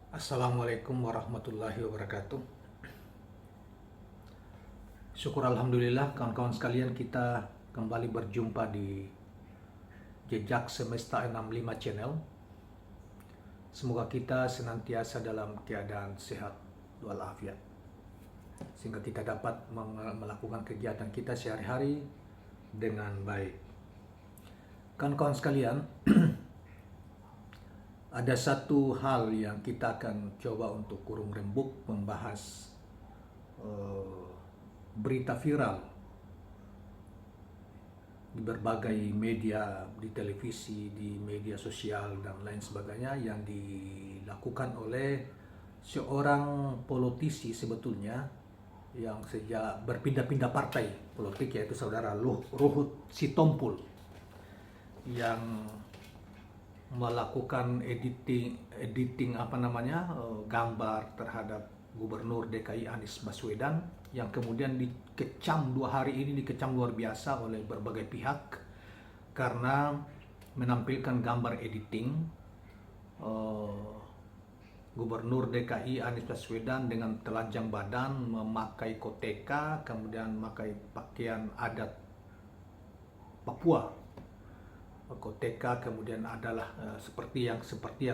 Assalamualaikum warahmatullahi wabarakatuh. Syukur alhamdulillah kawan-kawan sekalian, kita kembali berjumpa di Jejak Semesta 65 Channel. Semoga kita senantiasa dalam keadaan sehat walafiat, sehingga kita dapat melakukan kegiatan kita sehari-hari dengan baik. Kawan-kawan sekalian, ada satu hal yang kita akan coba untuk kurung rembuk membahas berita viral di berbagai media, di televisi, di media sosial dan lain sebagainya, yang dilakukan oleh seorang politisi sebetulnya yang sejak berpindah-pindah partai politik, yaitu saudara Ruhut Sitompul, yang melakukan editing gambar terhadap Gubernur DKI Anies Baswedan, yang kemudian dikecam 2 hari ini, dikecam luar biasa oleh berbagai pihak karena menampilkan gambar editing Gubernur DKI Anies Baswedan dengan telanjang badan, memakai koteka, kemudian memakai pakaian adat Papua. Koteka kemudian adalah seperti yang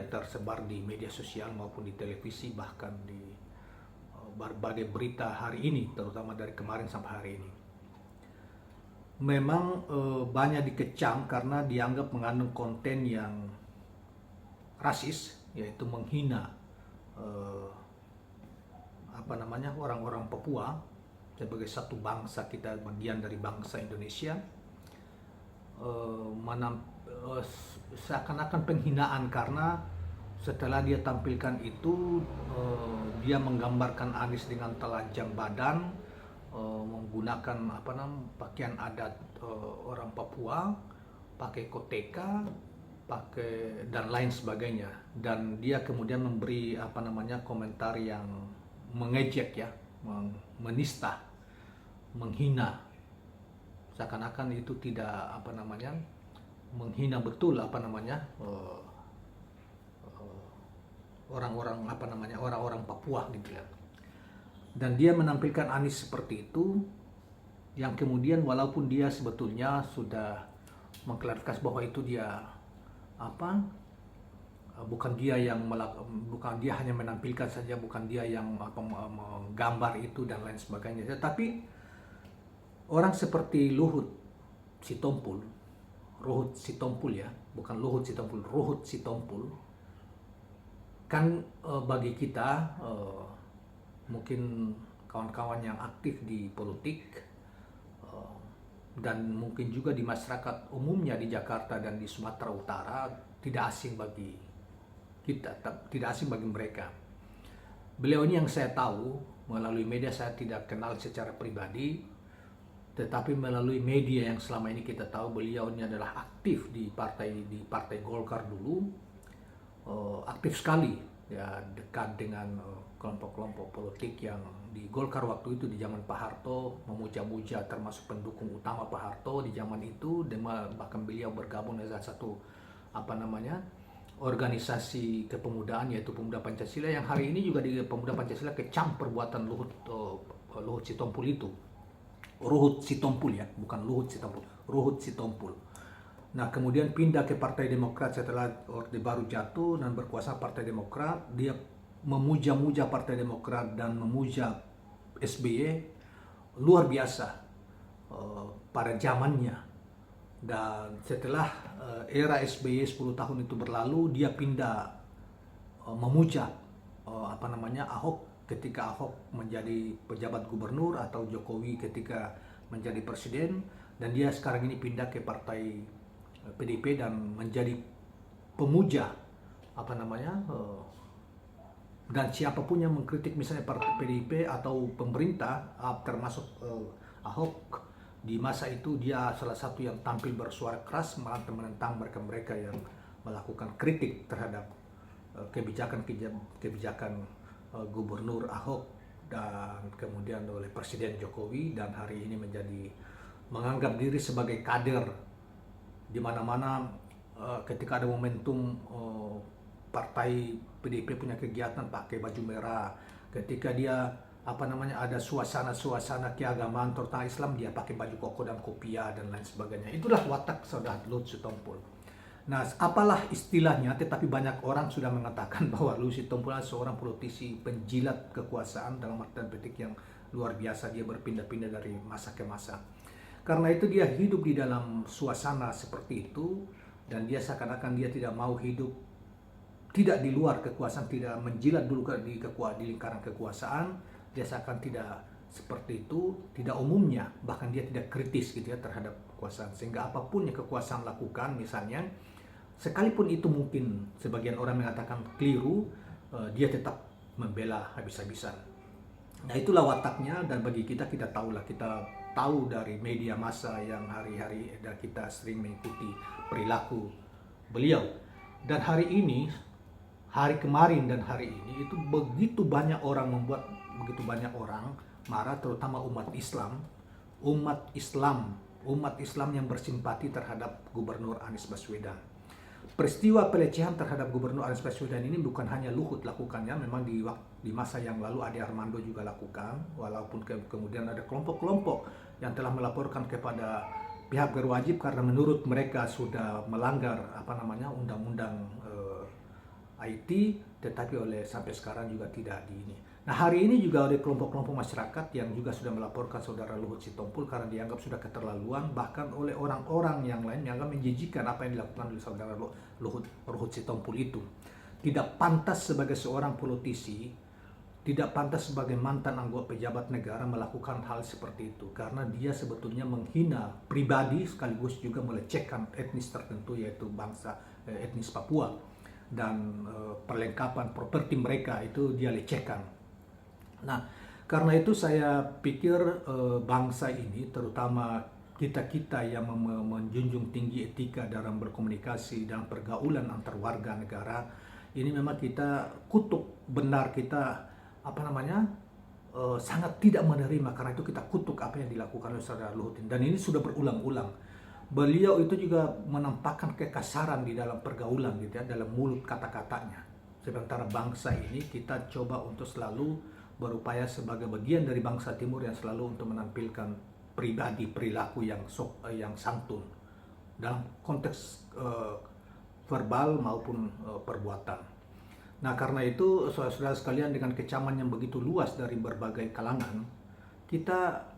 tersebar di media sosial maupun di televisi, bahkan di berbagai berita hari ini, terutama dari kemarin sampai hari ini. Memang banyak dikecam karena dianggap mengandung konten yang rasis, yaitu menghina orang-orang Papua sebagai satu bangsa. Kita bagian dari bangsa Indonesia. Seakan-akan penghinaan karena setelah dia tampilkan itu, dia menggambarkan Anies dengan telanjang badan, menggunakan pakaian adat orang Papua, pakai koteka, pakai dan lain sebagainya, dan dia kemudian memberi komentar yang mengejek, ya, menista, menghina, seakan-akan itu tidak menghina betul orang-orang Papua gitu ya. Dan dia menampilkan Anies seperti itu, yang kemudian walaupun dia sebetulnya sudah mengklarifikasi bahwa itu dia bukan dia hanya menampilkan saja, bukan dia yang menggambar itu dan lain sebagainya. Tetapi orang seperti Ruhut Sitompul, ya, bukan Luhut Sitompul, Ruhut Sitompul, kan bagi kita, mungkin kawan-kawan yang aktif di politik, dan mungkin juga di masyarakat umumnya di Jakarta dan di Sumatera Utara, tidak asing bagi kita, tidak asing bagi mereka. Beliau ini yang saya tahu melalui media, saya tidak kenal secara pribadi, tetapi melalui media yang selama ini kita tahu beliau ini adalah aktif di partai Golkar dulu, aktif sekali, ya, dekat dengan kelompok-kelompok politik yang di Golkar waktu itu di zaman Pak Harto, memuja-muja, termasuk pendukung utama Pak Harto di zaman itu. Bahkan beliau bergabung dengan satu organisasi kepemudaan, yaitu Pemuda Pancasila, yang hari ini juga di Pemuda Pancasila kecam perbuatan Ruhut Sitompul itu. Ruhut Sitompul, ya, bukan Luhut Sitompul, Ruhut Sitompul. Nah, kemudian pindah ke Partai Demokrat setelah Orde Baru jatuh dan berkuasa Partai Demokrat. Dia memuja-muja Partai Demokrat dan memuja SBY luar biasa pada zamannya. Dan setelah era SBY 10 tahun itu berlalu, dia pindah memuja Ahok ketika Ahok menjadi pejabat gubernur, atau Jokowi ketika menjadi presiden, dan dia sekarang ini pindah ke partai PDIP dan menjadi pemuja dan siapapun yang mengkritik misalnya partai PDIP atau pemerintah, termasuk Ahok di masa itu, dia salah satu yang tampil bersuara keras menentang mereka yang melakukan kritik terhadap kebijakan Gubernur Ahok dan kemudian oleh Presiden Jokowi, dan hari ini menganggap diri sebagai kader di mana-mana ketika ada momentum partai PDIP punya kegiatan pakai baju merah, ketika dia ada suasana-suasana keagamaan terutama Islam, dia pakai baju koko dan kopiah dan lain sebagainya. Itulah watak saudara Luhut Sitompul. Nah, apalah istilahnya, tetapi banyak orang sudah mengatakan bahwa Luhut Sitompul adalah seorang politisi penjilat kekuasaan dalam artian petik yang luar biasa. Dia berpindah-pindah dari masa ke masa. Karena itu dia hidup di dalam suasana seperti itu, dan dia seakan-akan dia tidak mau hidup tidak di luar kekuasaan, tidak menjilat dulu di lingkaran kekuasaan. Dia seakan tidak seperti itu, tidak umumnya, bahkan dia tidak kritis gitu ya terhadap kekuasaan. Sehingga apapun yang kekuasaan lakukan, misalnya, sekalipun itu mungkin sebagian orang mengatakan keliru, dia tetap membela habis-habisan. Nah, itulah wataknya, dan bagi kita tahu dari media massa yang hari-hari dan kita sering mengikuti perilaku beliau. Dan hari kemarin dan hari ini itu begitu banyak orang marah, terutama umat Islam yang bersimpati terhadap Gubernur Anies Baswedan. Peristiwa pelecehan terhadap Gubernur Anies Baswedan ini bukan hanya Luhut lakukannya, memang di masa yang lalu Ade Armando juga lakukan, walaupun kemudian ada kelompok-kelompok yang telah melaporkan kepada pihak berwajib karena menurut mereka sudah melanggar undang-undang IT, tetapi sampai sekarang juga tidak di ini. Nah, hari ini juga ada kelompok-kelompok masyarakat yang juga sudah melaporkan saudara Luhut Sitompul karena dianggap sudah keterlaluan, bahkan oleh orang-orang yang lain dianggap menjijikan apa yang dilakukan oleh saudara Luhut Sitompul itu. Tidak pantas sebagai seorang politisi, tidak pantas sebagai mantan anggota pejabat negara melakukan hal seperti itu, karena dia sebetulnya menghina pribadi sekaligus juga melecehkan etnis tertentu, yaitu etnis Papua, dan perlengkapan properti mereka itu dia lecehkan. Nah, karena itu saya pikir bangsa ini, terutama kita yang menjunjung tinggi etika dalam berkomunikasi, dalam pergaulan antar warga negara, ini memang kita kutuk benar, kita sangat tidak menerima. Karena itu kita kutuk apa yang dilakukan oleh saudara Luhut, dan ini sudah berulang-ulang. Beliau itu juga menampakkan kekasaran di dalam pergaulan gitu ya, dalam mulut kata-katanya. Sementara bangsa ini kita coba untuk selalu berupaya sebagai bagian dari bangsa Timur yang selalu untuk menampilkan perilaku yang santun dalam konteks verbal maupun perbuatan. Nah, karena itu saudara-saudara sekalian, dengan kecaman yang begitu luas dari berbagai kalangan, kita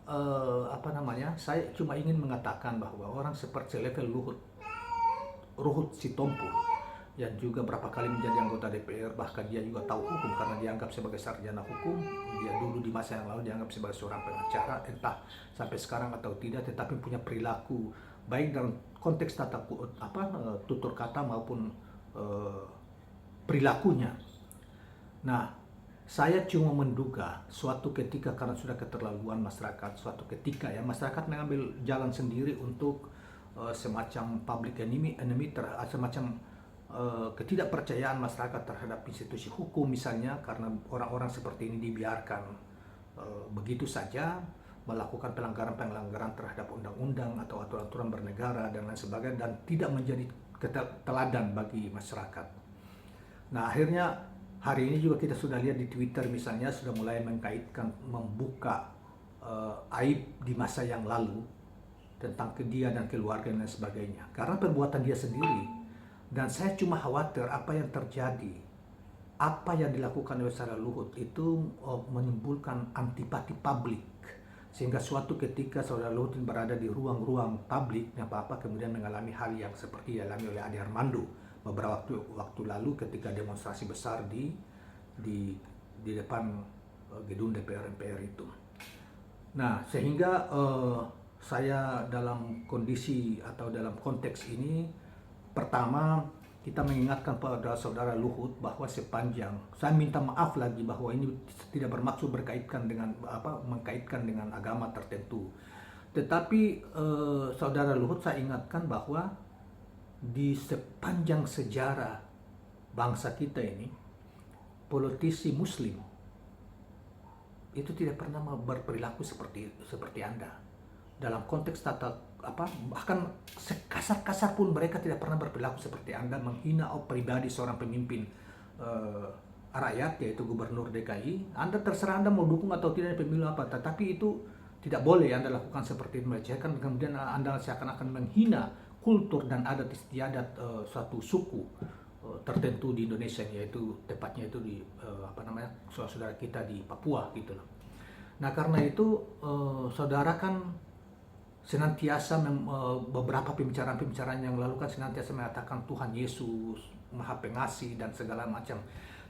saya cuma ingin mengatakan bahwa orang seperti level Luhut Sitompul yang juga berapa kali menjadi anggota DPR, bahkan dia juga tahu hukum karena dianggap sebagai sarjana hukum. Dia dulu di masa yang lalu dianggap sebagai seorang pengacara, entah sampai sekarang atau tidak, tetapi punya perilaku baik dalam konteks tutur kata maupun perilakunya. Nah, saya cuma menduga suatu ketika, karena sudah keterlaluan masyarakat, suatu ketika ya masyarakat mengambil jalan sendiri untuk semacam public enemy semacam ketidakpercayaan masyarakat terhadap institusi hukum misalnya, karena orang-orang seperti ini dibiarkan begitu saja melakukan pelanggaran terhadap undang-undang atau aturan-aturan bernegara dan lain sebagainya, dan tidak menjadi teladan bagi masyarakat. Nah, akhirnya hari ini juga kita sudah lihat di Twitter misalnya sudah mulai membuka aib di masa yang lalu tentang dia dan keluarga dan sebagainya karena perbuatan dia sendiri. Dan saya cuma khawatir apa yang terjadi, apa yang dilakukan oleh saudara Luhut itu menimbulkan antipati publik, sehingga suatu ketika saudara Luhut berada di ruang-ruang publik kemudian mengalami hal yang seperti dialami oleh Ade Armando beberapa waktu lalu ketika demonstrasi besar di depan gedung DPR MPR itu. Nah, sehingga saya dalam kondisi atau dalam konteks ini, pertama, kita mengingatkan pada saudara Luhut bahwa sepanjang, saya minta maaf lagi bahwa ini tidak bermaksud mengkaitkan dengan agama tertentu. Tetapi saudara Luhut saya ingatkan bahwa di sepanjang sejarah bangsa kita ini, politisi Muslim itu tidak pernah berperilaku seperti Anda. Dalam konteks bahkan sekasar-kasar pun mereka tidak pernah berperilaku seperti Anda, menghina pribadi seorang pemimpin eh, rakyat, yaitu gubernur DKI. Anda terserah Anda mau dukung atau tidak pemilu apa, tetapi itu tidak boleh Anda lakukan seperti itu, melecehkan, kemudian Anda seakan-akan menghina kultur dan adat istiadat suatu suku tertentu di Indonesia, yaitu tepatnya itu di saudara-saudara kita di Papua gitu loh. Nah, karena itu saudara kan senantiasa beberapa pembicaraan yang lalu kan senantiasa mengatakan Tuhan Yesus Maha Pengasih dan segala macam.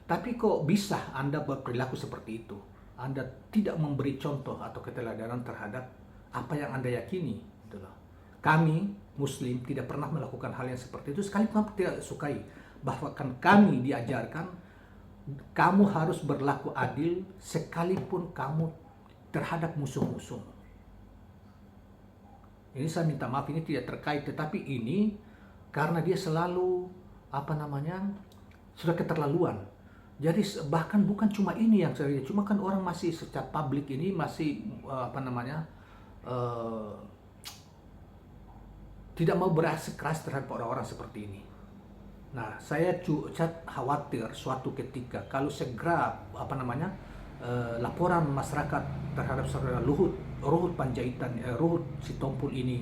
Tapi kok bisa Anda berperilaku seperti itu? Anda tidak memberi contoh atau keteladanan terhadap apa yang Anda yakini, gitu loh. Kami Muslim tidak pernah melakukan hal yang seperti itu, sekalipun tidak sukai. Bahkan kami diajarkan kamu harus berlaku adil sekalipun kamu terhadap musuh-musuh. Ini saya minta maaf, ini tidak terkait, tetapi ini karena dia selalu sudah keterlaluan. Jadi bahkan bukan cuma ini yang saya lihat, cuma kan orang masih secara publik ini masih tidak mau bersikeras terhadap orang-orang seperti ini. Nah, saya khawatir suatu ketika kalau segera laporan masyarakat terhadap saudara Ruhut Panjaitan, Ruhut Sitompul ini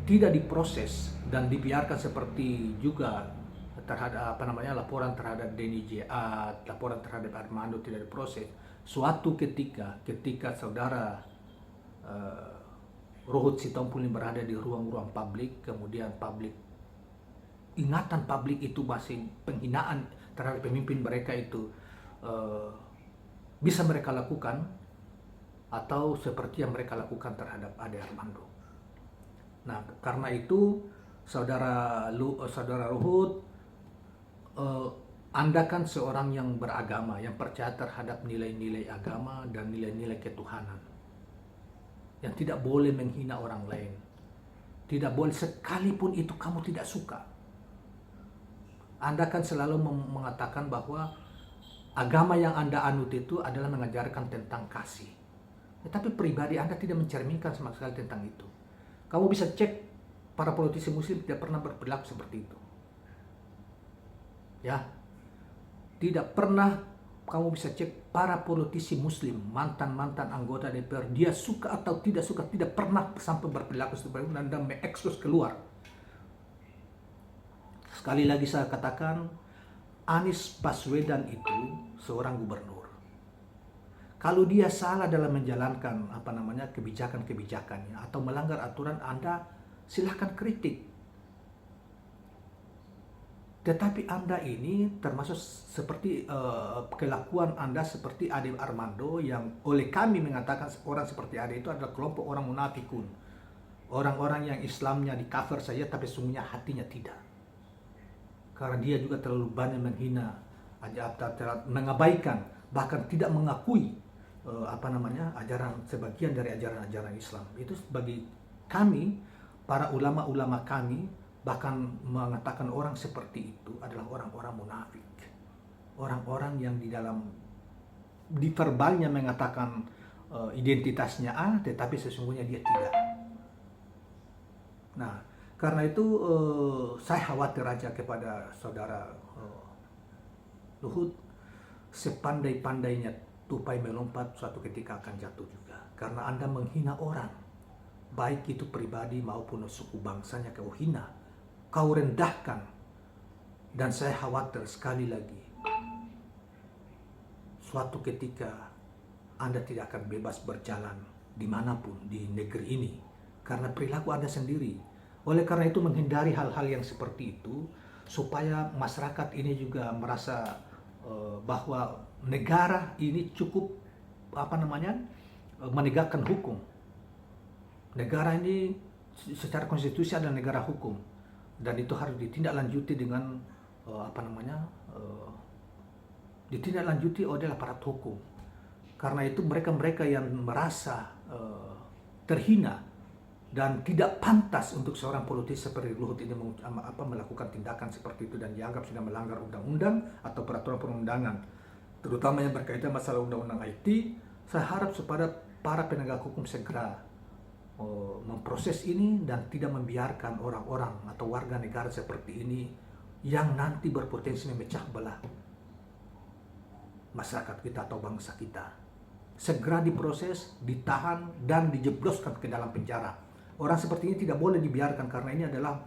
tidak diproses dan dibiarkan seperti juga terhadap laporan terhadap Denny J.A., laporan terhadap Armando tidak diproses. Suatu ketika saudara Ruhut Sitompul ini berada di ruang-ruang publik, kemudian ingatan publik itu masih penghinaan terhadap pemimpin mereka itu bisa mereka lakukan, atau seperti yang mereka lakukan terhadap Ade Armando. Nah, karena itu saudara Ruhut, Anda kan seorang yang beragama, yang percaya terhadap nilai-nilai agama dan nilai-nilai ketuhanan, yang tidak boleh menghina orang lain, tidak boleh sekalipun itu kamu tidak suka. Anda kan selalu mengatakan bahwa agama yang Anda anut itu adalah mengajarkan tentang kasih. Tetapi pribadi Anda tidak mencerminkan sama sekali tentang itu. Kamu bisa cek para politisi Muslim tidak pernah berperilaku seperti itu. Ya, tidak pernah. Kamu bisa cek para politisi Muslim, mantan-mantan anggota DPR, dia suka atau tidak suka, tidak pernah sampai berperilaku seperti itu dan mengekspos keluar. Sekali lagi saya katakan, Anies Baswedan itu seorang gubernur. Kalau dia salah dalam menjalankan kebijakan-kebijakannya atau melanggar aturan, Anda silahkan kritik. Tetapi Anda ini termasuk seperti kelakuan Anda seperti Ade Armando, yang oleh kami mengatakan orang seperti Ade itu adalah kelompok orang munafikun. Orang-orang yang Islamnya di cover saja tapi sungguhnya hatinya tidak. Karena dia juga terlalu banyak menghina, mengabaikan, bahkan tidak mengakui sebagian dari ajaran-ajaran Islam. Itu bagi kami, para ulama-ulama kami, bahkan mengatakan orang seperti itu adalah orang-orang munafik. Orang-orang yang di verbalnya mengatakan identitasnya A, tetapi sesungguhnya dia tidak. Nah, karena itu saya khawatir aja kepada saudara Luhut, sepandai-pandainya tupai melompat suatu ketika akan jatuh juga. Karena Anda menghina orang, baik itu pribadi maupun suku bangsanya kau hina, kau rendahkan. Dan saya khawatir sekali lagi, suatu ketika Anda tidak akan bebas berjalan dimanapun di negeri ini karena perilaku Anda sendiri. Oleh karena itu menghindari hal-hal yang seperti itu, supaya masyarakat ini juga merasa bahwa negara ini cukup menegakkan hukum. Negara ini secara konstitusi adalah negara hukum, dan itu harus ditindaklanjuti dengan ditindaklanjuti oleh aparat hukum. Karena itu mereka-mereka yang merasa terhina dan tidak pantas untuk seorang politisi seperti Luhut ini melakukan tindakan seperti itu dan dianggap sudah melanggar undang-undang atau peraturan perundangan, terutama yang berkaitan masalah undang-undang IT. Saya harap supaya para penegak hukum segera memproses ini dan tidak membiarkan orang-orang atau warga negara seperti ini yang nanti berpotensi memecah belah masyarakat kita atau bangsa kita. Segera diproses, ditahan, dan dijebloskan ke dalam penjara. Orang seperti ini tidak boleh dibiarkan karena ini adalah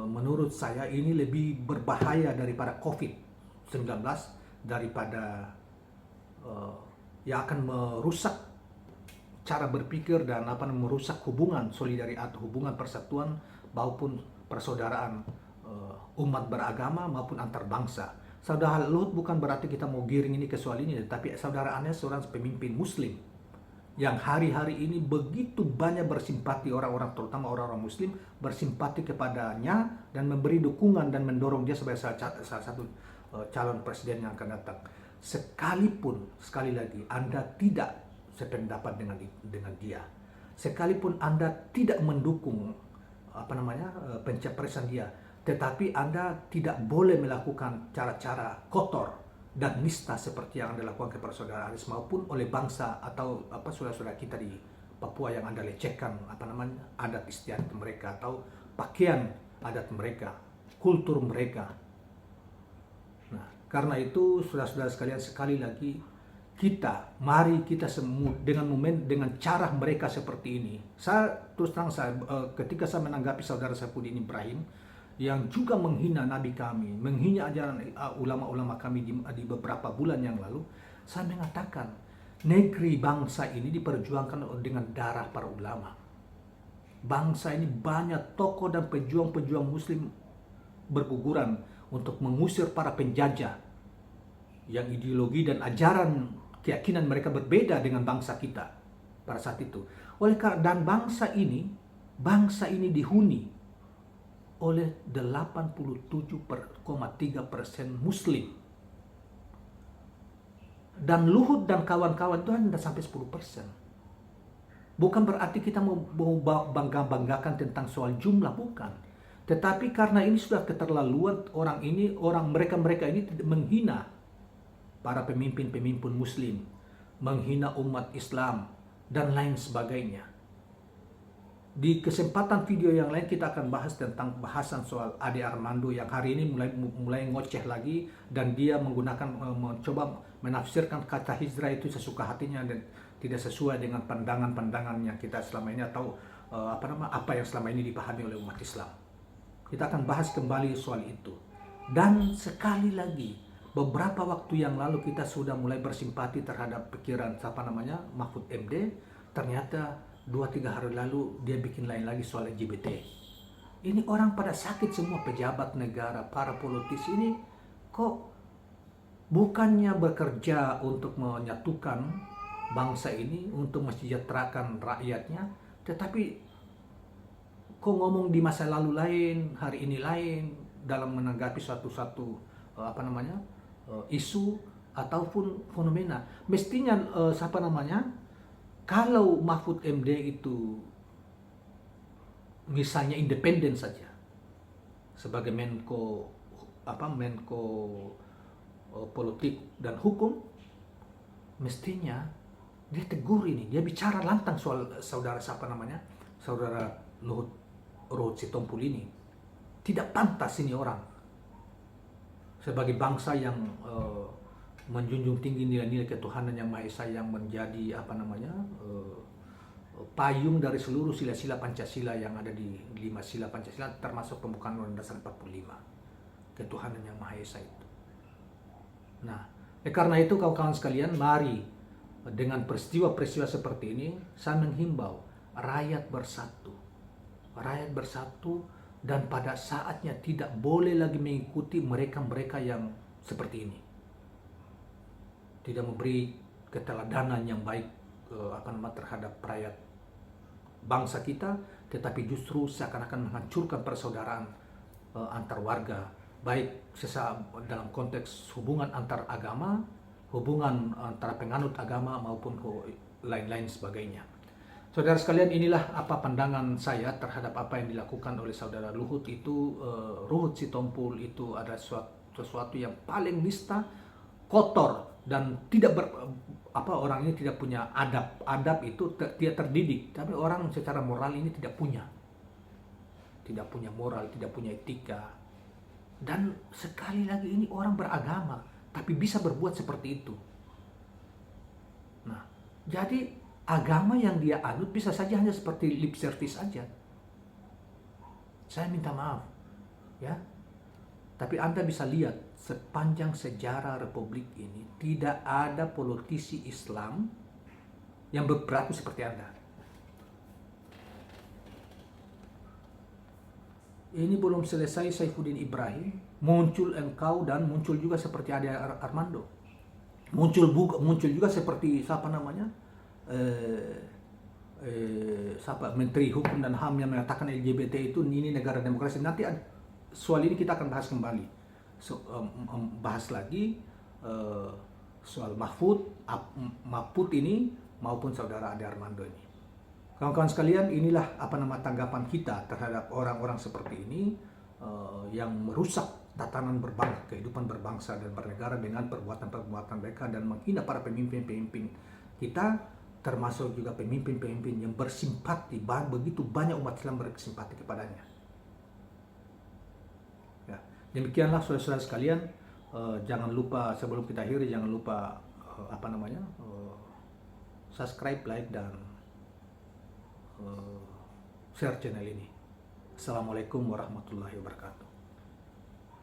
menurut saya ini lebih berbahaya daripada COVID-19, daripada yang akan merusak cara berpikir dan merusak hubungan solidaritas, hubungan persatuan maupun persaudaraan umat beragama maupun antar bangsa. Saudara Luhut bukan berarti kita mau giring ini ke soal ini, tapi saudara Anies seorang pemimpin Muslim yang hari-hari ini begitu banyak bersimpati, orang-orang terutama orang-orang Muslim bersimpati kepadanya dan memberi dukungan dan mendorong dia sebagai salah satu calon presiden yang akan datang. Sekalipun sekali lagi Anda tidak sependapat dengan dia, sekalipun Anda tidak mendukung pencapresan dia, tetapi Anda tidak boleh melakukan cara-cara kotor dan nista seperti yang Anda lakukan kepada saudara Anies maupun oleh bangsa atau saudara-saudara kita di Papua yang Anda lecehkan adat istiadat mereka atau pakaian adat mereka, kultur mereka. Nah, karena itu saudara-saudara sekalian, sekali lagi mari kita semua dengan cara mereka seperti ini. Saya terus terang, ketika saya menanggapi saudara Saifuddin Ibrahim yang juga menghina Nabi kami, menghina ajaran ulama-ulama kami di beberapa bulan yang lalu, saya mengatakan negeri bangsa ini diperjuangkan dengan darah para ulama. Bangsa ini banyak tokoh dan pejuang-pejuang Muslim berguguran untuk mengusir para penjajah yang ideologi dan ajaran keyakinan mereka berbeda dengan bangsa kita pada saat itu. Dan bangsa ini dihuni oleh 87,3% Muslim. Dan Luhut dan kawan-kawan itu hanya sampai 10%. Bukan berarti kita mau bangga-banggakan tentang soal jumlah, bukan. Tetapi karena ini sudah keterlaluan, mereka ini menghina para pemimpin-pemimpin Muslim, menghina umat Islam, dan lain sebagainya. Di kesempatan video yang lain kita akan bahas tentang bahasan soal Ade Armando yang hari ini mulai ngoceh lagi, dan dia mencoba menafsirkan kata hijrah itu sesuka hatinya dan tidak sesuai dengan pandangan-pandangannya kita selama ini atau apa yang selama ini dipahami oleh umat Islam. Kita akan bahas kembali soal itu. Dan sekali lagi, beberapa waktu yang lalu kita sudah mulai bersimpati terhadap pikiran Mahfud MD. Ternyata 2-3 hari lalu dia bikin lain lagi soal LGBT. Ini orang pada sakit semua, pejabat negara, para politisi ini kok bukannya bekerja untuk menyatukan bangsa ini, untuk mensejahterakan rakyatnya, tetapi kok ngomong di masa lalu lain, hari ini lain, dalam menanggapi suatu isu ataupun fenomena. Mestinya kalau Mahfud MD itu misalnya independen saja sebagai Menko politik dan hukum, mestinya dia tegur ini, dia bicara lantang soal saudara Luhut Sitompul ini. Tidak pantas ini orang sebagai bangsa yang menjunjung tinggi nilai-nilai ketuhanan yang Maha Esa, yang menjadi payung dari seluruh sila-sila Pancasila yang ada di 5 sila Pancasila, termasuk pembukaan Undang-Undang Dasar 45, ketuhanan yang Maha Esa itu. Nah, karena itu kawan-kawan sekalian, mari dengan peristiwa-peristiwa seperti ini saya menghimbau rakyat bersatu, dan pada saatnya tidak boleh lagi mengikuti mereka-mereka yang seperti ini. Tidak memberi keteladanan yang baik terhadap rakyat bangsa kita, tetapi justru seakan-akan menghancurkan persaudaraan antar warga, baik dalam konteks hubungan antar agama, hubungan antara penganut agama maupun lain-lain sebagainya. Saudara sekalian, inilah apa pandangan saya terhadap apa yang dilakukan oleh saudara Luhut itu. Luhut Sitompul itu ada sesuatu yang paling nista, kotor, dan orang ini tidak punya adab itu tidak terdidik, tapi orang secara moral ini tidak punya moral, tidak punya etika. Dan sekali lagi ini orang beragama, tapi bisa berbuat seperti itu. Nah, jadi agama yang dia anut bisa saja hanya seperti lip service saja. Saya minta maaf, ya. Tapi Anda bisa lihat sepanjang sejarah Republik ini tidak ada politisi Islam yang berperilaku seperti Anda. Ini belum selesai Saifuddin Ibrahim, muncul engkau dan muncul juga seperti Ade Armando. Muncul juga seperti siapa namanya? Siapa Menteri Hukum dan HAM yang mengatakan LGBT itu ini negara demokrasi. Nanti soal ini kita akan bahas kembali. Bahas lagi soal Mahfud ini maupun saudara Ade Armando ini. Kawan-kawan sekalian, inilah tanggapan kita terhadap orang-orang seperti ini yang merusak tatanan kehidupan berbangsa dan bernegara dengan perbuatan-perbuatan mereka dan menghina para pemimpin-pemimpin kita, termasuk juga pemimpin-pemimpin yang bersimpati, begitu banyak umat Islam bersimpati kepadanya. Ya, demikianlah saudara-saudara sekalian. Jangan lupa sebelum kita akhiri, jangan lupa subscribe, like dan share channel ini. Assalamualaikum warahmatullahi wabarakatuh.